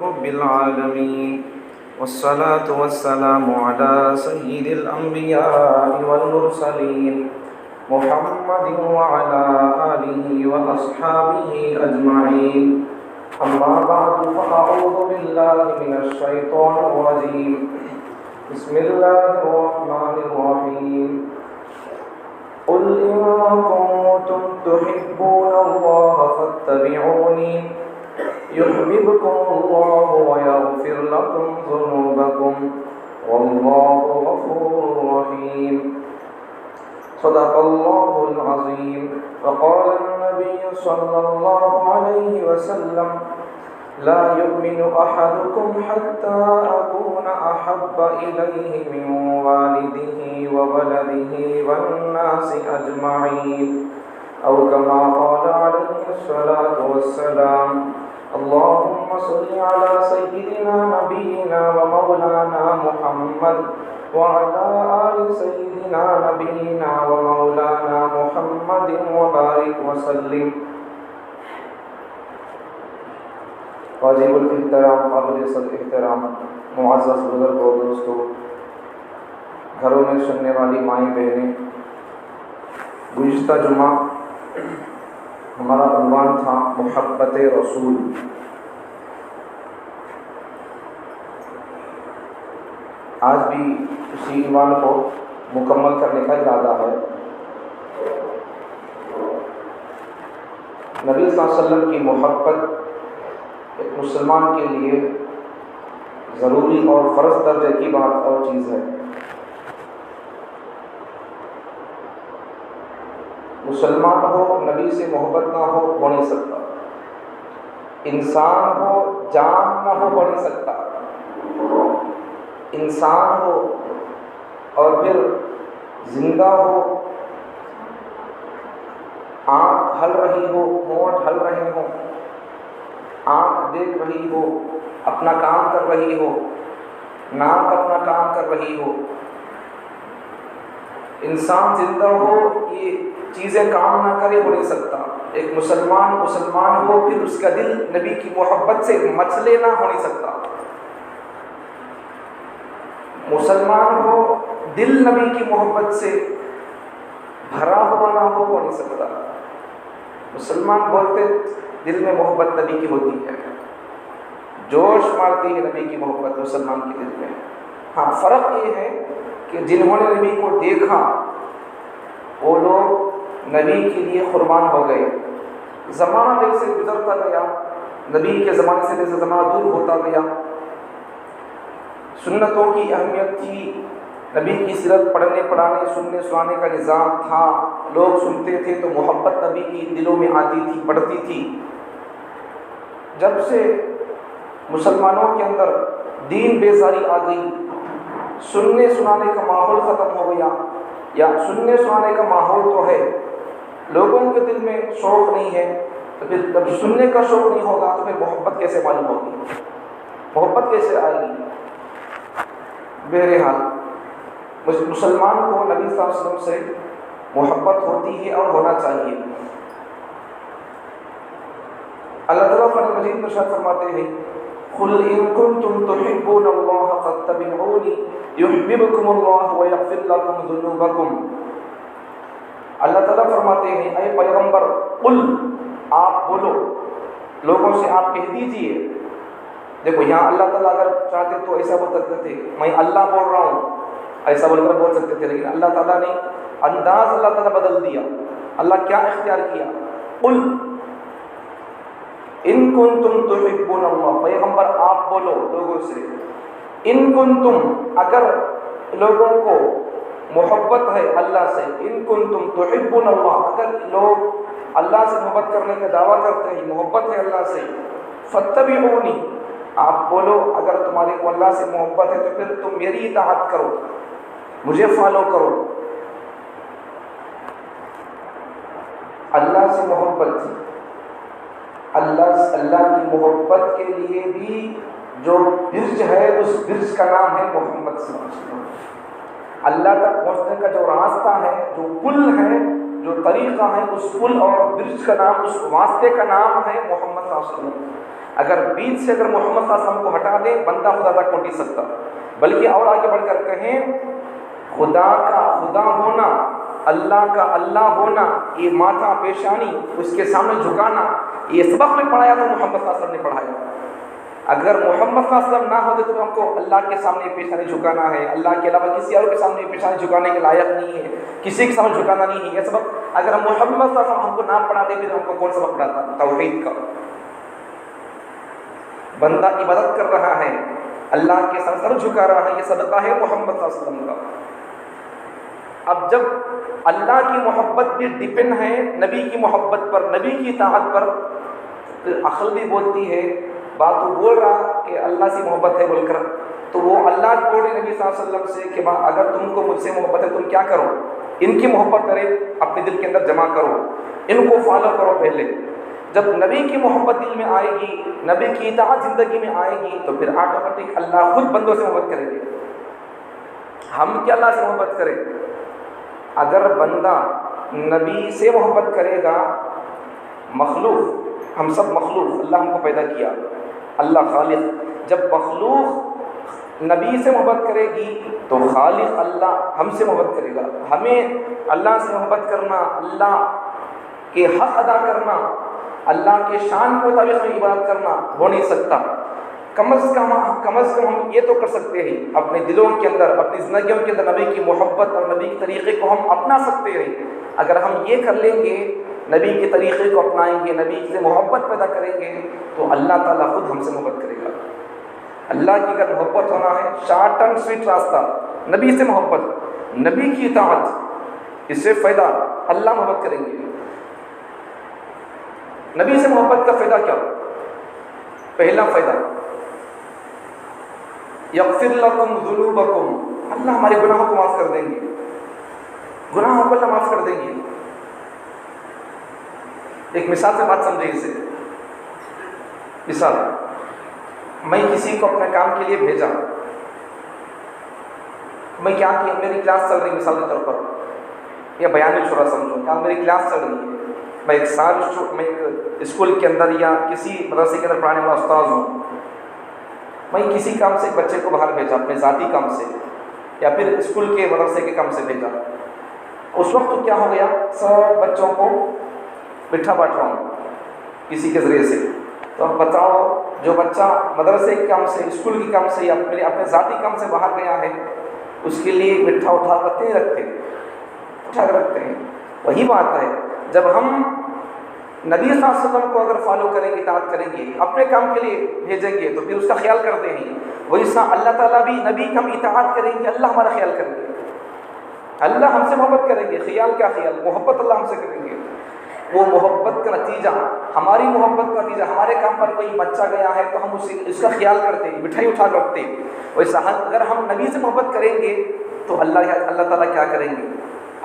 رب العالمين والصلاة والسلام على سيد الأنبياء والمرسلين محمد وعلى آله وأصحابه أجمعين. أما بعد فأعوذ بالله من الشيطان الرجيم. بسم الله الرحمن الرحيم. قل إن كنتم تحبون الله فاتبعوني يحببكم الله ويغفر لكم ذنوبكم والله غفور رحيم. صدق الله العظيم. وقال النبي صلى الله عليه وسلم لا يؤمن أحدكم حتى أكون أحب إليه من والده وولده والناس أجمعين أو كما قال عليه الصلاة والسلام. اللهم صل على سيدنا نبينا ومولانا محمد وعلى آل سيدنا نبينا ومولانا محمد وبارك وسلم. واجب الاحترام، قابل احترام معزز بزرگ اور دوستو، گھروں میں سننے والی مائیں بہنیں، گزشتہ جمعہ ہمارا عنوان تھا محبت رسول. آج بھی اسی عنوان کو مکمل کرنے کا ارادہ ہے. نبی صلی اللہ علیہ وسلم کی محبت ایک مسلمان کے لیے ضروری اور فرض درجے کی بات اور چیز ہے. مسلمان ہو نبی سے محبت نہ ہو نہیں سکتا. انسان ہو جان نہ ہو نہیں سکتا. انسان ہو اور پھر زندہ ہو، آنکھ ہل رہی ہو، ہونٹ ہل رہے ہوں، آنکھ دیکھ رہی ہو، اپنا کام کر رہی ہو، ناک اپنا کام کر رہی ہو، انسان زندہ ہو، یہ چیزیں کام نہ کرے ہو نہیں سکتا. ایک مسلمان ہو پھر اس کا دل نبی کی محبت سے مچلے نہ ہو نہیں سکتا. مسلمان ہو دل نبی کی محبت سے بھرا ہوا نہ ہو نہیں سکتا. مسلمان بولتے دل میں محبت نبی کی ہوتی ہے، جوش مارتی ہے نبی کی محبت مسلمان کے دل میں. ہاں، فرق یہ ہے کہ جنہوں نے نبی کو دیکھا وہ لوگ نبی کے لیے قربان ہو گئے. زمانہ دل سے گزرتا گیا، نبی کے زمانے سے جیسے زمانہ دور ہوتا گیا. سنتوں کی اہمیت تھی، نبی کی سیرت پڑھنے پڑھانے سننے سنانے کا نظام تھا. لوگ سنتے تھے تو محبت نبی کی دلوں میں آتی تھی، بڑھتی تھی. جب سے مسلمانوں کے اندر دین بیزاری آ گئی، سننے سنانے کا ماحول ختم ہو گیا، یا سننے سنانے کا ماحول تو ہے، لوگوں کے دل میں شوق نہیں ہے، تو پھر جب سننے کا شوق نہیں ہوگا تو پھر محبت کیسے معلوم ہوگی، محبت کیسے آئے گی. بہرحال مسلمان کو نبی صلی اللہ علیہ وسلم سے محبت ہوتی ہے اور ہونا چاہیے. اللہ تعالیٰ قرآن مجید میں ارشاد فرماتے ہیں قل ان کنتم تحبون اللہ فاتبعونی یحببکم اللہ ویغفر لکم ذنوبکم. اللہ تعالیٰ فرماتے ہیں اے پیغمبر، قل، آپ بولو، لوگوں سے آپ کہہ دیجئے. دیکھو یہاں اللہ تعالیٰ اگر چاہتے تو ایسا بول سکتے تھے، میں اللہ بول رہا ہوں، ایسا بول کر بول سکتے تھے، لیکن اللہ تعالیٰ نے انداز اللہ تعالیٰ بدل دیا. اللہ کیا اختیار کیا؟ قل ان کنتم تحبون اللہ. پیغمبر آپ بولو لوگوں سے، ان کنتم، اگر لوگوں کو محبت ہے اللہ سے، ان کنتم تحبون اللہ، اگر لوگ اللہ سے محبت کرنے کا دعویٰ کرتے ہیں، محبت ہے اللہ سے، فاتبعونی، آپ بولو اگر تمہارے کو اللہ سے محبت ہے تو پھر تم میری اطاعت کرو، مجھے فالو کرو. اللہ سے محبت، اللہ کی محبت کے لیے بھی جو برج ہے اس برج کا نام ہے محمد صلی اللہ علیہ وسلم. اللہ تک پہنچنے کا جو راستہ ہے، جو پل ہے، جو طریقہ ہے، اس پل اور برج کا نام، اس واسطے کا نام ہے محمد صلی اللہ علیہ وسلم. اگر بیچ سے اگر محمد صلی اللہ علیہ وسلم کو ہٹا دیں بندہ خدا تک پہنچ نہیں سکتا، بلکہ اور آگے بڑھ کر کہیں خدا کا خدا ہونا، اللہ کا اللہ ہونا، یہ ماتھا پیشانی اس کے سامنے جھکانا، یہ سبق میں پڑھایا تو محمد صلی اللہ علیہ وسلم نے پڑھایا۔ اگر محمد صلی اللہ علیہ وسلم نہ ہوتے تو ہم کو اللہ کے سامنے پیشانی جھکانا ہے، اللہ کے علاوہ کسی اور کے سامنے پیشانی جھکانے کے لائق نہیں ہے، کسی کے سامنے جھکانا نہیں ہے۔ یہ سبق اگر محمد صلی اللہ علیہ وسلم ہم کو نہ پڑھاتے پھر ہم کو کون سبق پڑھاتا؟ توحید کا۔ بندہ عبادت کر رہا ہے، اللہ کے سر جھکا رہا ہے، یہ صدقہ ہے محمد صلی اللہ علیہ وسلم کا۔ اب جب اللہ کی محبت بھی ڈپینڈ ہے نبی کی محبت پر، نبی کی اطاعت پر، پھر عقل بھی بولتی ہے، بات وہ بول رہا کہ اللہ سے محبت ہے بول کر، تو وہ اللہ بول رہے نبی صلی اللہ علیہ وسلم سے کہ اگر تم کو مجھ سے محبت ہے تم کیا کرو، ان کی محبت کرے اپنے دل کے اندر جمع کرو، ان کو فالو کرو پہلے۔ جب نبی کی محبت دل میں آئے گی، نبی کی اطاعت زندگی میں آئے گی، تو پھر آٹومیٹک اللہ خود بندوں سے محبت کریں گے۔ ہم کیا اللہ سے محبت کریں؟ اگر بندہ نبی سے محبت کرے گا، مخلوق، ہم سب مخلوق، اللہ ہم کو پیدا کیا، اللہ خالق، جب مخلوق نبی سے محبت کرے گی تو خالق اللہ ہم سے محبت کرے گا۔ ہمیں اللہ سے محبت کرنا، اللہ کے حق ادا کرنا، اللہ کے شان کے مطابق ہمیں عبادت کرنا ہو نہیں سکتا۔ کم از کم ہم یہ تو کر سکتے ہیں اپنے دلوں کے اندر، اپنی زندگیوں کے اندر نبی کی محبت اور نبی کے طریقے کو ہم اپنا سکتے ہیں۔ اگر ہم یہ کر لیں گے، نبی کے طریقے کو اپنائیں گے، نبی سے محبت پیدا کریں گے، تو اللہ تعالیٰ خود ہم سے محبت کرے گا۔ اللہ کی اگر محبت ہونا ہے، شارٹ اینڈ سویٹ راستہ، نبی سے محبت، نبی کی اطاعت، اس سے فائدہ اللہ محبت کریں گے۔ نبی سے محبت کا فائدہ کیا؟ پہلا فائدہ یغفر لکم ذنوبکم، اللہ ہمارے گناہوں کو معاف کر دیں گے، گناہوں کو اللہ معاف کر دیں گے۔ ایک مثال سے بات سمجھے اسے۔ مثال، میں کسی کو اپنے کام کے لیے بھیجا، میں کیا کہ میری کلاس چل رہی، مثال کے طور پر، یا بیان چھوڑا سمجھو، کیا میری کلاس چل رہی ہے، میں ایک اسکول کے اندر یا کسی مدرسے کے اندر پڑھانے والا استاد ہوں، میں کسی کام سے ایک بچے کو باہر بھیجا، اپنے ذاتی کام سے یا پھر اسکول کے مدرسے کے کام سے بھیجا۔ اس وقت کیا ہو گیا، سب بچوں کو مٹھا بانٹ رہا ہوں کسی کے ذریعے سے۔ تو اب بتاؤ، جو بچہ مدرسے کے کام سے، اسکول کے کام سے یا اپنے ذاتی کام سے باہر گیا ہے، اس کے لیے مٹھا اٹھا کر رکھتے ہیں۔ وہی بات ہے، جب ہم نبی صلی اللہ علیہ وسلم کو اگر فالو کریں گے، اطاعت کریں گے، اپنے کام کے لیے بھیجیں گے تو پھر اس کا خیال کرتے ہیں۔ ویسا اللہ تعالیٰ بھی نبی کی ہم اطاعت کریں گے، اللہ ہمارا خیال کریں گے، اللہ ہم سے محبت کریں گے۔ خیال کیا خیال، محبت اللہ ہم سے کریں گے۔ وہ محبت کا نتیجہ، ہماری محبت کا نتیجہ، ہمارے کام پر کوئی بچہ گیا ہے تو ہم اس کا خیال کرتے ہیں، مٹھائی اٹھا رکھتے ہیں۔ ویسا اگر ہم نبی سے محبت کریں گے تو اللہ تعالیٰ کیا کریں گے؟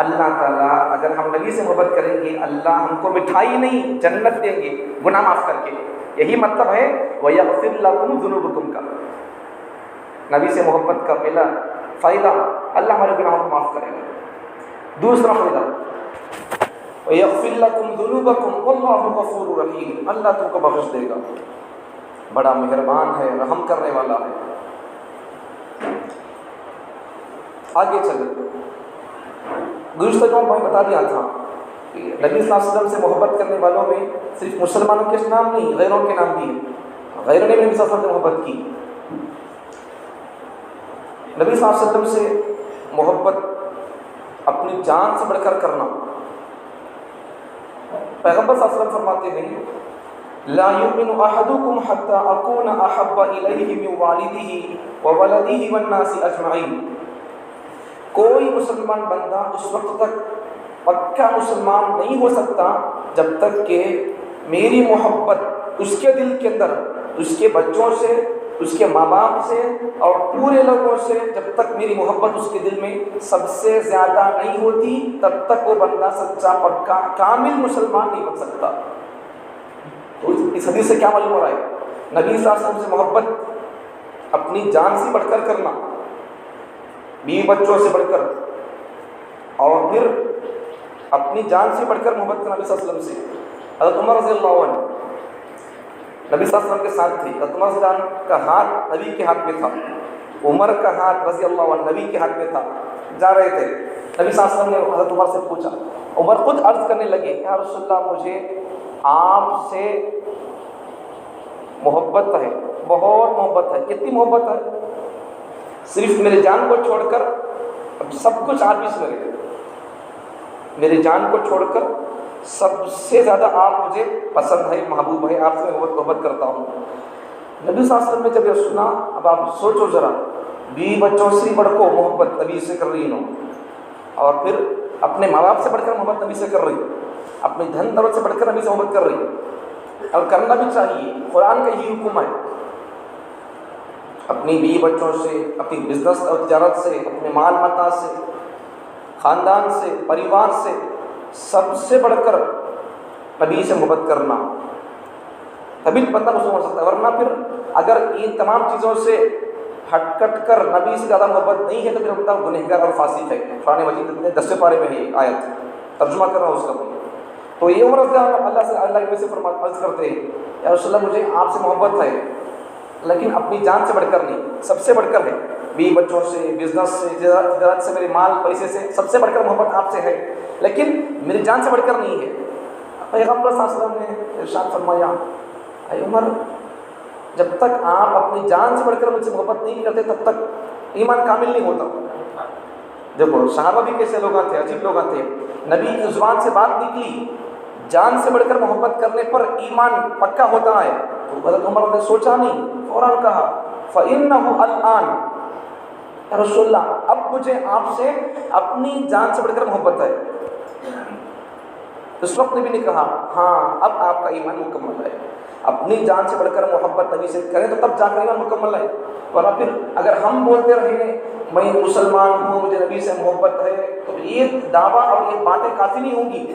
اللہ تعالیٰ اگر ہم نبی سے محبت کریں گے، اللہ ہم کو مٹھائی نہیں جنت دیں گے، گناہ معاف کر کے۔ یہی مطلب ہے وَيَغْفِرْ لَكُمْ ذُنُوبَكُمْ کا۔ نبی سے محبت کا پہلا فائدہ، اللہ ہمارے گناہوں کو معاف کرے گا۔ دوسرا فائدہ وَيَغْفِرْ لَكُمْ ذُنُوبَكُمْ وَاللَّهُ غَفُورٌ رَحِيمٌ، اللہ تم کو بخش دے گا، بڑا مہربان ہے، رحم کرنے والا ہے۔ آگے چلے، گزشتہ جو میں بتا دیا تھا کہ نبی صلی اللہ علیہ وسلم سے محبت کرنے والوں میں صرف مسلمانوں کے نام نہیں، غیروں کے نام بھی ہیں۔ غیروں نے بھی نبی صلی اللہ علیہ وسلم سے محبت کی۔ نبی صلی اللہ علیہ وسلم سے محبت اپنی جان سے بڑھ کر کرنا۔ پیغمبر صلی اللہ علیہ وسلم فرماتے ہیں لا یؤمن احدکم حتی اکون احب الیہ من والدہ وولدہ والناس اجمعین، کوئی مسلمان بندہ اس وقت تک پکا مسلمان نہیں ہو سکتا جب تک کہ میری محبت اس کے دل کے اندر، اس کے بچوں سے، اس کے ماں باپ سے اور پورے لوگوں سے، جب تک میری محبت اس کے دل میں سب سے زیادہ نہیں ہوتی تب تک وہ بندہ سچا پکا کامل مسلمان نہیں بن سکتا۔ تو اس حدیث سے کیا معلوم ہو رہا ہے؟ نبی صلی اللہ علیہ وسلم سے محبت اپنی جان سے بڑھ کر کرنا، بیوی بچوں سے بڑھ کر، اور پھر اپنی جان سے بڑھ کر محبت کرنا نبی صلی اللہ علیہ وسلم سے۔ حضرت عمر رضی اللہ عنہ نبی صلی اللہ علیہ وسلم کے ساتھ تھی، عمر رضی اللہ عنہ کا ہاتھ نبی کے ہاتھ میں تھا، عمر کا ہاتھ رضی اللہ عنہ نبی کے ہاتھ میں تھا، جا رہے تھے، نبی صلی اللہ علیہ وسلم نے حضرت عمر سے پوچھا، عمر خود عرض کرنے لگے یا رسول اللہ مجھے آپ سے محبت ہے، بہت محبت ہے۔ کتنی محبت ہے؟ صرف میرے جان کو چھوڑ کر اب سب کچھ آپ ہی سے لگے، میرے جان کو چھوڑ کر سب سے زیادہ آپ مجھے پسند ہے، محبوب ہے، آپ سے محبت کرتا ہوں۔ نبی صلی اللہ علیہ وسلم نے جب یہ سنا، اب آپ سوچو ذرا، بیوی بچوں سے بڑھ کو محبت نبی سے کر رہی ہوں، اور پھر اپنے ماں باپ سے بڑھ کر محبت نبی سے کر رہی، اپنی دھن دولت سے بڑھ کر نبی سے محبت کر رہی، اور کرنا بھی چاہیے، قرآن کا یہی حکم ہے۔ اپنی بیوی بچوں سے، اپنی بزنس اور تجارت سے، اپنے مال متا سے، خاندان سے، پریوار سے، سب سے بڑھ کر نبی سے محبت کرنا، تبھی بندہ مسلمان ہو سکتا ہے۔ ورنہ پھر اگر ان تمام چیزوں سے ہٹ کٹ کر نبی سے زیادہ محبت نہیں ہے تو پھر بندہ گنہگار اور فاسق ہے۔ قرآن مجید میں 10 پارے میں ہے یہ آیت، ترجمہ کر رہا ہوں اس کا۔ تو یہ عمر رضی اللہ سے اللہ کے سے عرض کرتے ہیں یا رسول اللہ مجھے آپ سے محبت ہے، لیکن اپنی جان سے بڑھ کر نہیں، سب سے بڑھ کر ہے، بیوی بچوں سے، بزنس سے، تجارت سے، میرے مال پیسے سے، سب سے بڑھ کر محبت آپ سے ہے، لیکن میری جان سے بڑھ کر نہیں ہے۔ پیغمبر صلی اللہ علیہ وسلم نے ارشاد فرمایا اے عمر، جب تک آپ اپنی جان سے بڑھ کر مجھ سے محبت نہیں کرتے تب تک ایمان کامل نہیں ہوتا۔ دیکھو صحابہ بھی کیسے لوگ تھے، عجیب لوگ تھے، نبی کی زبان سے بات نکلی، جان سے بڑھ کر محبت کرنے پر ایمان پکا ہوتا ہے، تو حضرت عمر نے سوچا نہیں، فوراً کہا فَإِنَّهُ الْآنَ، یا رسول اللہ اب مجھے آپ سے اپنی جان سے بڑھ کر محبت ہے۔ اس وقت نبی نے کہا ہاں اب آپ کا ایمان مکمل ہے، اپنی جان سے بڑھ کر محبت نبی سے کریں تو تب جا کر ایمان مکمل ہے۔ ورنہ پھر اگر ہم بولتے رہیں میں مسلمان ہوں، مجھے نبی سے محبت ہے، تو یہ دعویٰ اور یہ باتیں کافی نہیں ہوں گی۔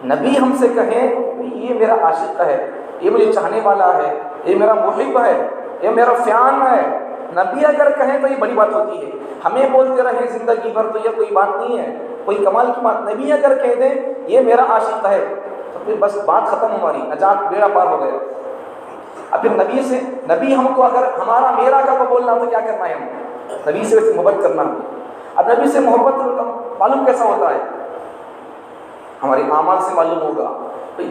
نبی ہم سے کہیں یہ میرا عاشق ہے، یہ مجھے چاہنے والا ہے، یہ میرا محب ہے، یہ میرا فیان ہے، نبی اگر کہیں تو یہ بڑی بات ہوتی ہے۔ ہمیں بولتے رہیں زندگی بھر تو یہ کوئی بات نہیں ہے، کوئی کمال کی بات۔ نبی اگر کہہ دیں یہ میرا عاشق ہے تو پھر بس بات ختم، ہماری نجات، بیڑا پار ہو گیا۔ اب پھر نبی ہم کو اگر ہمارا میرا کا بولنا تو کیا کرنا ہے؟ ہم نبی سے ویسے محبت کرنا ہے۔ اب نبی سے محبت معلوم کیسا ہوتا ہے؟ ہمارے اعمال سے معلوم ہوگا۔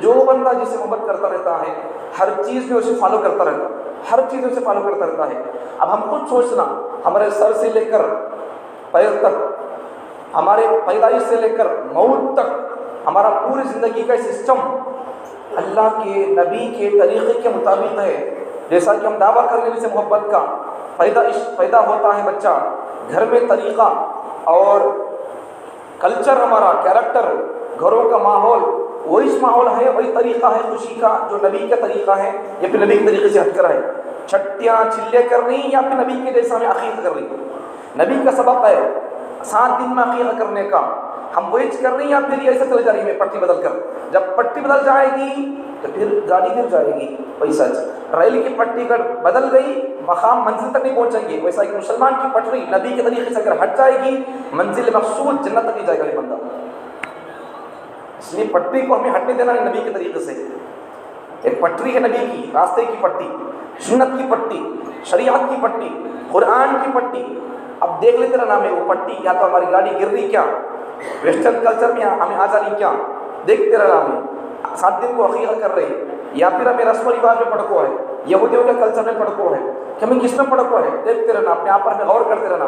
جو بندہ جس سے محبت کرتا رہتا ہے ہر چیز میں اسے فالو کرتا رہتا ہے، ہر چیز اسے فالو کرتا رہتا ہے۔ اب ہم خود سوچنا، ہمارے سر سے لے کر پیر تک، ہمارے پیدائش سے لے کر موت تک، ہمارا پوری زندگی کا سسٹم اللہ کے نبی کے طریقے کے مطابق ہے۔ جیسا کہ ہم دعویٰ کر لینے سے محبت کا، پیدا ہوتا ہے بچہ، گھر میں طریقہ اور کلچر، ہمارا کیریکٹر، گھروں کا ماحول وہی ماحول ہے، وہی طریقہ ہے خوشی کا جو نبی کا طریقہ ہے، یا پھر نبی کے طریقے سے ہٹ کر ہے، چھٹیاں چلے کر رہی یا پھر نبی کے جیسا ہمیں عقیدہ کر رہی۔ نبی کا سبق ہے 7 دن میں عقیدہ کرنے کا، ہم وہی کر رہی ہیں یا پھر یہ ایسے چلے جا رہی ہے پٹی بدل کر؟ جب پٹی بدل جائے گی تو پھر گاڑی گر جائے گی، ویسا ریل کی پٹی اگر بدل گئی مقام منزل تک نہیں پہنچیں گے، ویسا ایک مسلمان کی پٹری نبی کے طریقے سے اگر ہٹ جائے گی منزل مقصود جنت تک نہیں جائے گا یہ بندہ۔ اس لیے پٹری کو ہمیں ہٹنے دینا نہیں نبی کے طریقے سے۔ ایک پٹری ہے نبی کی، راستے کی پٹی، سنت کی پٹی، شریعت کی پٹی، قرآن کی پٹی۔ اب دیکھ لیتے رہنا ہمیں وہ پٹی، یا تو ہماری گاڑی گر رہی کیا، ویسٹرن کلچر میں ہمیں آ جا رہی کیا، دیکھتے رہنا ہمیں 7 دن کو عقیدہ کر رہے ہیں، یا پھر ہمیں رسم و رواج میں پڑکو ہے، یہودیوں کے کلچر میں پڑکو ہے، کہ ہمیں کس میں پڑکو ہے، دیکھتے رہنا، اپنے آپ پر ہمیں غور کرتے رہنا۔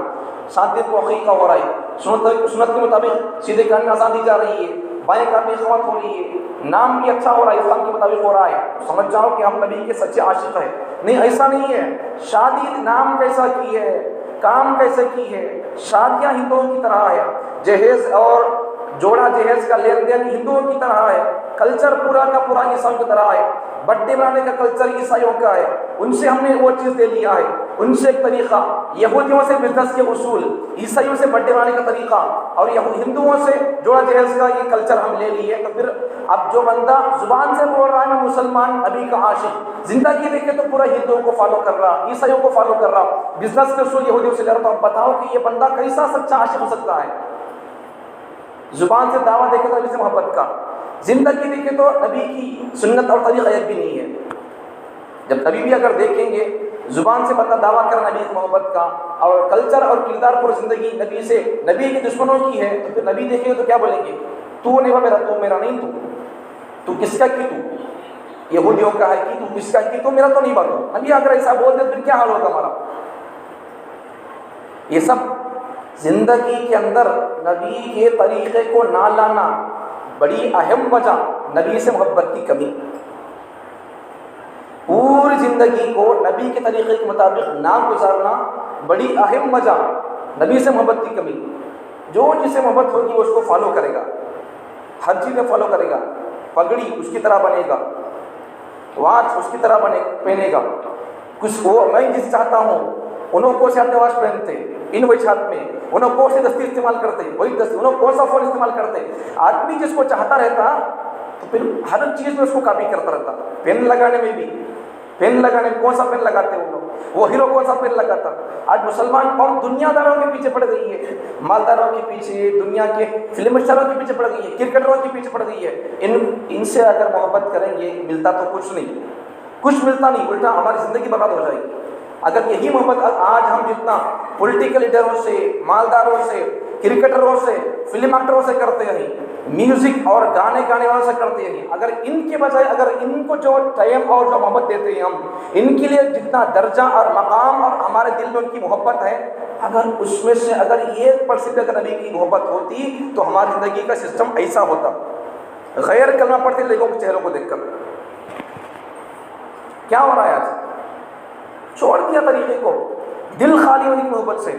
7 دن کو عقیدہ ہو رہا ہے، سنت کے مطابق سیدھے کان میں اذان دی جا رہی ہے، بائیں کان میں اقامت ہو رہی ہے، نام بھی اچھا ہو رہا ہے، اسلام کے مطابق ہو رہا ہے، سمجھ جاؤ کہ ہم نبی کے سچے عاشق ہیں۔ نہیں، ایسا نہیں ہے۔ شادی نام کیسا کی ہے، کام کیسے کی ہے؟ شادیاں ہندوؤں کی طرح ہے، جہیز اور جوڑا جہیز کا لین دین ہندوؤں کی طرح ہے، کلچر پورا کا پورا عیسائیوں کی طرح ہے، برتھڈے منانے کا کلچر عیسائیوں کا ہے، ان سے ہم نے وہ چیز دے لیا ہے، ان سے ایک طریقہ، یہودیوں سے بزنس کے اصول، عیسائیوں سے برتھڈے منانے کا طریقہ، اور ہندوؤں سے جوڑا جہیز کا یہ کلچر ہم لے لیے۔ تو پھر اب جو بندہ زبان سے بول رہا ہے میں مسلمان، نبی کا عاشق، زندگی دیکھے تو پورا ہندوؤں کو فالو کر رہا، عیسائیوں کو فالو کر رہا، بزنس کے اصول یہودیوں سے لے رہا، تو اب بتاؤ کہ یہ بندہ کیسا سچا عاشق ہو سکتا ہے؟ زبان سے دعویٰ دیکھے تو نبی سے محبت کا، زندگی دیکھے تو نبی کی سنت اور طریقہ ایک بھی نہیں ہے۔ جب نبی بھی اگر دیکھیں گے زبان سے بندہ دعویٰ کرنا نبی کی محبت کا اور کلچر اور کردار پر زندگی نبی کے دشمنوں کی ہے، تو پھر نبی دیکھیں گے تو کیا بولیں گے؟ تو نہیں میرا، تو میرا نہیں، تو کس کا کی؟ تو یہودیوں کا ہے کہ تو کس کا کی؟ تو میرا تو نہیں باتو۔ نبی اگر ایسا بول دے پھر کیا حال ہوگا ہمارا؟ یہ سب زندگی کے اندر نبی کے طریقے کو نہ لانا بڑی اہم وجہ نبی سے محبت کی کمی، پوری زندگی کو نبی کے طریقے کے مطابق نہ گزارنا بڑی اہم وجہ نبی سے محبت کی کمی۔ جو جسے محبت ہوگی وہ اس کو فالو کرے گا، ہر چیز میں فالو کرے گا، پگڑی اس کی طرح بنے گا، واچ اس کی طرح پہنے گا، کچھ وہ میں جس چاہتا ہوں انہوں کو سے اپنے واچ پہنتے، ان وہی چھات میں انہوں کو سے دستی استعمال کرتے، وہی دستی انہوں کون سا فون استعمال کرتے۔ آدمی جس کو چاہتا رہتا تو پھر ہر چیز میں اس کو کاپی کرتا رہتا، پین لگانے میں بھی، پین لگانے میں کون سا پین لگاتے وہ لوگ، وہ ہیرو کون سا پین لگاتا۔ آج مسلمان قوم دنیا داروں کے پیچھے پڑ گئی ہے، مالداروں کے پیچھے، دنیا کے فلم اسٹاروں کے پیچھے پڑ گئی ہے، کرکٹروں کے پیچھے پڑ گئی ہے۔ ان سے اگر محبت کریں گے ملتا تو کچھ نہیں، کچھ ملتا نہیں، الٹا ہماری زندگی برباد ہو جائے گی۔ اگر یہی محبت آج ہم جتنا پولیٹیکل لیڈروں سے، مالداروں سے، کرکٹروں سے، فلم ایکٹروں سے کرتے ہیں، میوزک اور گانے والوں سے کرتے ہیں، اگر ان کے بجائے اگر ان کو جو ٹائم اور جو محبت دیتے ہیں ہم، ان کے لیے جتنا درجہ اور مقام اور ہمارے دل میں ان کی محبت ہے، اگر اس میں سے اگر 1% اگر نبی کی محبت ہوتی تو ہماری زندگی کا سسٹم ایسا ہوتا۔ غیر کلمہ پڑھتے لوگوں کے چہروں کو دیکھ کر کیا ہو رہا ہے آج؟ چھوڑ دیا طریقے کو، دل خالی ہونے کی محبت سے،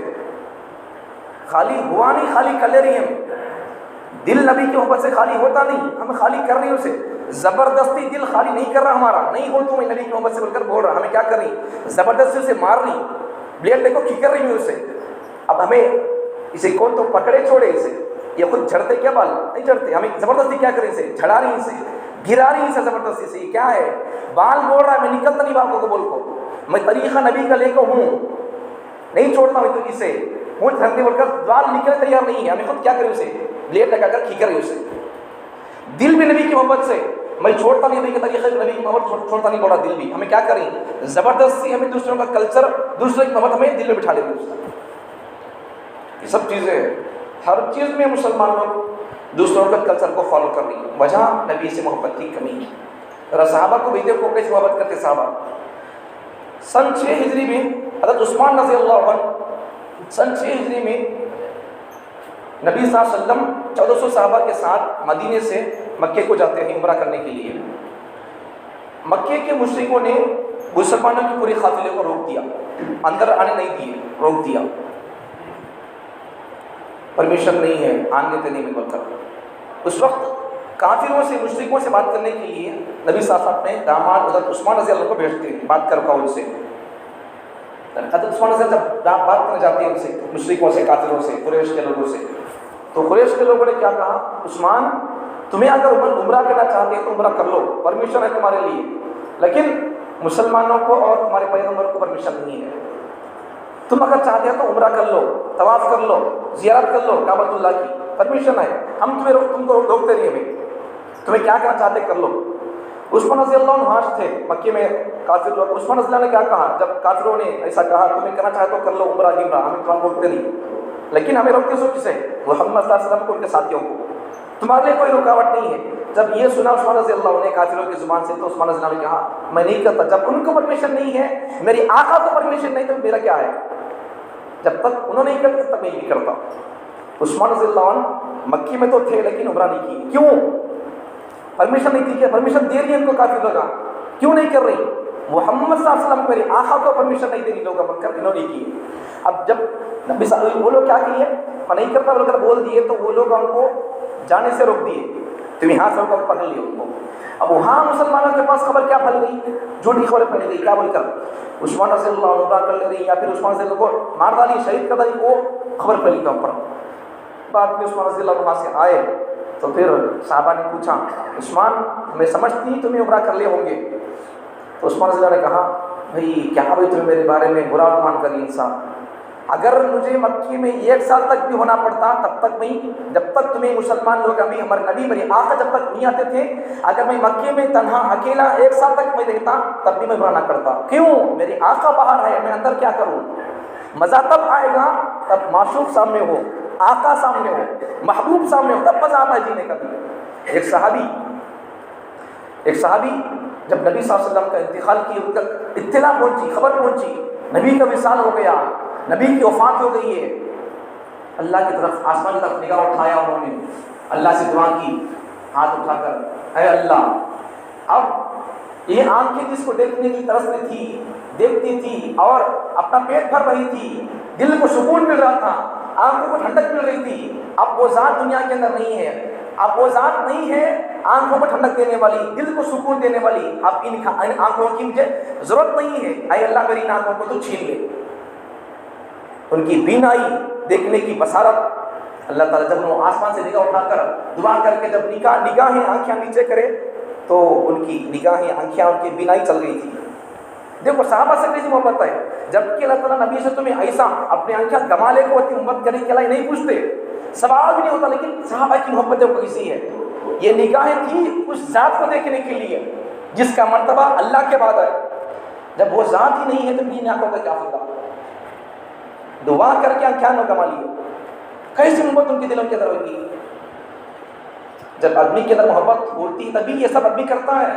خالی ہوا نہیں، خالی کر لے رہی ہیں، دل نبی کی محبت سے خالی ہوتا نہیں، ہم خالی کر رہی ہیں اسے، زبردستی دل خالی نہیں کر رہا ہمارا، نہیں ہو تو میں نبی کی محبت سے بول کر بول رہا، ہمیں کیا کر رہی؟ زبردستی اسے مار رہی، بلیڈ دیکھو کھینچ کر رہی ہوں اسے۔ اب ہمیں اسے کون تو پکڑے چھوڑے اسے، یہ خود جھڑتے کیا بال نہیں جھڑتے، ہمیں زبردستی کیا کریں اسے، جھڑا رہی اسے، گرا رہی اسے زبردستی سے۔ یہ کیا ہے؟ بال بول رہا ہے میں نکلتا نہیں بالوں کو بول کو، میں طریقہ نبی کا لے کر ہوں، نہیں چھوڑتا میں تو اسے ہوں دھرتے بول کر بال نکلنے تیار نہیں ہے، ہمیں خود کیا کریں اسے، بلیڈ لگا کر کھینچ رہے اسے۔ دل بھی نبی کی محبت سے میں چھوڑتا نہیں، نبی کے طریقے نبی کی محبت چھوڑتا نہیں بولا، دل بھی ہمیں کیا کریں، زبردستی ہمیں دوسروں کا کلچر، دوسروں کی محبت ہمیں دل میں بٹھا لیتے ہیں۔ یہ سب چیزیں ہر چیز میں مسلمان لوگ دوسروں کا کلچر کو فالو کر رہی ہیں، وجہ نبی سے محبت کی کمی ہے۔ صحابہ کو بھی دیکھو کیسے محبت کرتے صحابہ۔ سن 6 ہجری میں حضرت عثمان رضی اللہ عنہ، سن 6 ہجری میں نبی صلی اللہ علیہ وسلم 1400 صحابہ کے ساتھ مدینے سے مکے کو جاتے ہیں عمرہ کرنے کے لیے۔ مکے کے مشرکوں نے مسلمانوں کی پوری قافلے کو روک دیا، اندر آنے نہیں دیے، روک دیا، پرمیشن نہیں ہے آنے دینے میں بول کر۔ اس وقت کافروں سے، مشرکوں سے بات کرنے کے لیے نبی صلی اللہ علیہ وسلم نے داماد حضرت عثمان رضی اللہ عنہ کو بھیجتے ہیں، بات کر ان سے۔ حضرت عثمان رضی اللہ عنہ جب بات کرنے جاتے ہیں ان سے، مشرکوں سے، کافروں سے، قریش کے لوگوں سے، تو قریش کے لوگوں نے کیا کہا، عثمان تمہیں اگر عمرہ کرنا چاہتے ہیں تو عمرہ کر لو، پرمیشن ہے تمہارے لیے، لیکن مسلمانوں کو اور تمہارے پیغمبر کو پرمیشن نہیں ہے۔ تم اگر چاہتے ہیں تو عمرہ کر لو، طواف کر لو، زیارت کر لو کعبۃ اللہ کی، پرمیشن ہے، ہم تم کو روکتے نہیں، ہمیں تمہیں کیا کرنا چاہتے کر لو۔ عثمان رضی اللہ عنہ حاج تھے مکے میں، کافر لوگ، عثمان رضی اللہ نے کیا کہا جب کافروں نے ایسا کہا تمہیں کرنا چاہے تو کر لو عمرہ، ہمیں تمہیں روکتے نہیں، لیکن ہمیں روکتے سو کسے؟ محمد صلی اللہ علیہ وسلم کو، ان کے ساتھیوں کو، تمہارے لیے کوئی رکاوٹ نہیں ہے۔ جب یہ سنا عثمان رضی اللہ عنہ نے کافروں کی زبان سے، تو عثمان رضی اللہ نے کہا میں نہیں کرتا، جب ان کو پرمیشن نہیں ہے، میری آقا کو پرمیشن نہیں تو میرا کیا ہے، جب تک انہوں نے نہیں کرتے تب میں نہیں کرتا۔ عثمان رضی اللہ عنہ مکی میں تو تھے لیکن عمرہ نہیں کی، کیوں؟ پرمیشن نہیں تھی، کہ پرمیشن دے رہی ہے ان کو کافی لوگ، کیوں نہیں کر رہی؟ محمد صلی اللہ علیہ وسلم میرے آقا کو پرمیشن نہیں دے رہی، لوگ انہوں نے کی۔ اب جب نبی صلی اللہ علیہ وسلم وہ لوگ کیا کیے، میں نہیں کرتا بول کر بول دیے، تو وہ لوگ ان کو جانے سے روک دیے، تو یہاں سے ان کو پکڑ لیا ان کو۔ اب وہاں مسلمانوں کے پاس خبر کیا پھیل گئی، جھوٹی خبریں پھیل گئی، کیا بول کر عثمان رضی اللہ عنہ عمرہ کر لے رہی، یا پھر عثمان رضی اللہ کو مار ڈالی، شہید کر ڈالی، وہ خبر پھیلی کے اوپر۔ بعد میں عثمان رضی اللہ عنہ وہاں سے آئے تو پھر صحابہ نے پوچھا عثمان ہمیں سمجھتی تمہیں عمرہ کر لے ہوں گے؟ تو عثمان رضی اللہ نے کہا بھائی کیا بھائی تمہیں میرے بارے میں برا گمان کری انسان، اگر مجھے مکے میں 1 سال تک بھی ہونا پڑتا تب تک میں، جب تک تمہیں مسلمان لوگ ہمیں ہمارے نبی میرے آقا جب تک نہیں آتے تھے، اگر میں مکے میں تنہا اکیلا 1 سال تک میں رہتا تب بھی میں برا نہ کرتا. کیوں؟ میرے آقا باہر ہے، میں اندر کیا کروں؟ مزہ تب آئے گا تب معشوق سامنے ہو، آقا سامنے ہو، محبوب سامنے ہو، تب مزہ آتا ہے جینے کا بھی. ایک صحابی جب نبی صلی اللہ علیہ وسلم کا انتقال کی، ان تک اطلاع پہنچی، خبر پہنچی، نبی کا وصال ہو گیا، نبی کی وفات ہو گئی ہے، اللہ کی طرف، آسمان کی طرف نگاہ اٹھایا انہوں نے، اللہ سے دعا کی ہاتھ اٹھا کر، اے اللہ، اب یہ آنکھیں جس کو دیکھنے کی ترستی تھی، دیکھتی تھی اور اپنا پیٹ بھر رہی تھی، دل کو سکون مل رہا تھا، آنکھوں کو ٹھنڈک مل رہی تھی، اب وہ ذات دنیا کے اندر نہیں ہے، اب وہ ذات نہیں ہے آنکھوں کو ٹھنڈک دینے والی، دل کو سکون دینے والی، اب ان آنکھوں کی مجھے ضرورت نہیں ہے، اے اللہ میری ان آنکھوں کو تو چھین لے. ان کی بینائی، دیکھنے کی بصارت، اللہ تعالیٰ جب وہ آسمان سے نگاہ اٹھا کر دعا کر کے جب نگاہیں آنکھیں نیچے کرے تو ان کی نگاہیں آنکھیں، ان کی بینائی چل گئی تھی. دیکھو صحابہ سے کیسی محبت ہے، جبکہ اللہ تعالیٰ نبی سے تمہیں ایسا اپنے آنکھیں گمالے کو ہوتی محبت کرنے کے لیے نہیں پوچھتے، سوال بھی نہیں ہوتا، لیکن صحابہ کی محبت دیکھو کیسی ہے. یہ نگاہیں تھی اس ذات کو دیکھنے کے لیے جس کا مرتبہ اللہ کے بعد ہے. جب وہ ذات ہی نہیں ہے تو ان آنکھوں کا کیا فائدہ؟ دعا کر کے آنکھیں نہ گما لیے. کیسی محبت ان کے دلوں کے اندر ہوگی. جب آدمی کے اندر محبت ہوتی تبھی یہ سب آدمی کرتا ہے،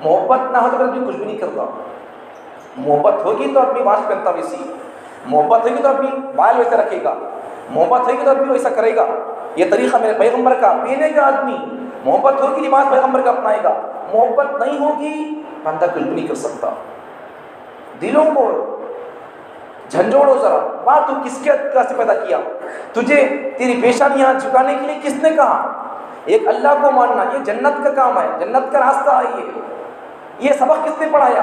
محبت نہ ہو تو آدمی کچھ بھی نہیں کرتا. محبت ہوگی تو آدمی ماسک پہنتا ویسی، محبت ہوگی تو آدمی بال ویسے رکھے گا، محبت ہوگی تو آدمی ویسا کرے گا. یہ طریقہ میرے پیغمبر کا، پینے کا آدمی محبت ہوگی لباس پیغمبر کا اپنائے گا، محبت نہیں ہوگی بندہ کچھ بھی نہیں کر سکتا. دلوں کو جھنجھوڑو ذرا، بات تو کس کے سے پیدا کیا؟ تجھے تیری پیشانیاں جھکانے کے لیے کس نے کہا؟ ایک اللہ کو ماننا یہ جنت کا کام ہے، جنت کا راستہ ہے. یہ سبق کس نے پڑھایا؟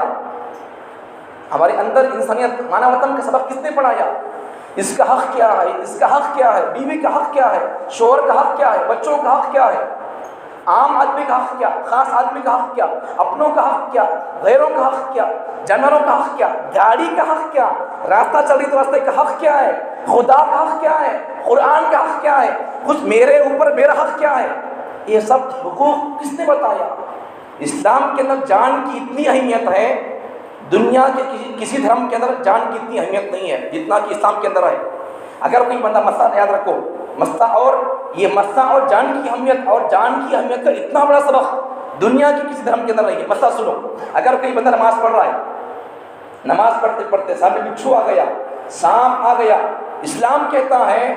ہمارے اندر انسانیت، مانا وطن کا سبق کس نے پڑھایا؟ اس کا حق کیا ہے، اس کا حق کیا ہے، بیوی کا حق کیا ہے، شوہر کا حق کیا ہے، بچوں کا حق کیا ہے، عام آدمی کا حق کیا، خاص آدمی کا حق کیا، اپنوں کا حق کیا، غیروں کا حق کیا، جانوروں کا حق کیا، گاڑی کا حق کیا، راستہ چل رہی تو راستے کا حق کیا ہے، خدا کا حق کیا ہے، قرآن کا حق کیا ہے، خود میرے اوپر میرا حق کیا ہے. یہ سب حقوق کس نے بتایا؟ اسلام کے اندر جان کی اتنی اہمیت ہے، دنیا کے کسی دھرم کے اندر جان کی اتنی اہمیت نہیں ہے جتنا کہ اسلام کے اندر ہے. اگر کوئی بندہ مسئلہ یاد رکھو، مسئلہ اور یہ مسئلہ اور جان کی اہمیت، اور جان کی اہمیت کا اتنا بڑا سبق دنیا کے کسی دھرم کے اندر نہیں ہے. مسئلہ سنو، اگر کوئی بندہ نماز پڑھ رہا ہے، نماز پڑھتے پڑھتے سامنے بچھو آ گیا، سانپ آ گیا، اسلام کہتا ہے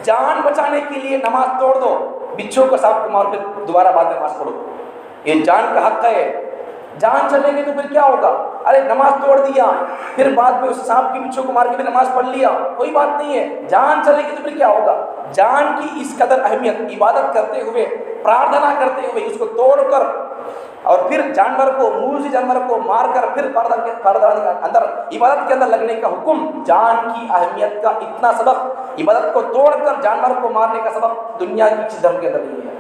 جان بچانے کے لیے نماز توڑ دو، بچھو کو سانپ کو مار کے دوبارہ بعد میں نماز پڑھو. یہ جان کا حق ہے. جان چلے گی تو پھر کیا ہوگا؟ ارے نماز توڑ دیا، پھر بعد میں اس سانپ کی بچھو کو مار کے بھی نماز پڑھ لیا، کوئی بات نہیں ہے. جان چلے گی تو پھر کیا ہوگا؟ جان کی اس قدر اہمیت، عبادت کرتے ہوئے، پرارتھنا کرتے ہوئے اس کو توڑ کر اور پھر جانور کو، موذی جانور کو مار کر پھر اندر عبادت کے اندر لگنے کا حکم، جان کی اہمیت کا اتنا سبق، عبادت کو توڑ کر جانور کو مارنے کا سبق دنیا کی کسی دھرم کے اندر نہیں ہے.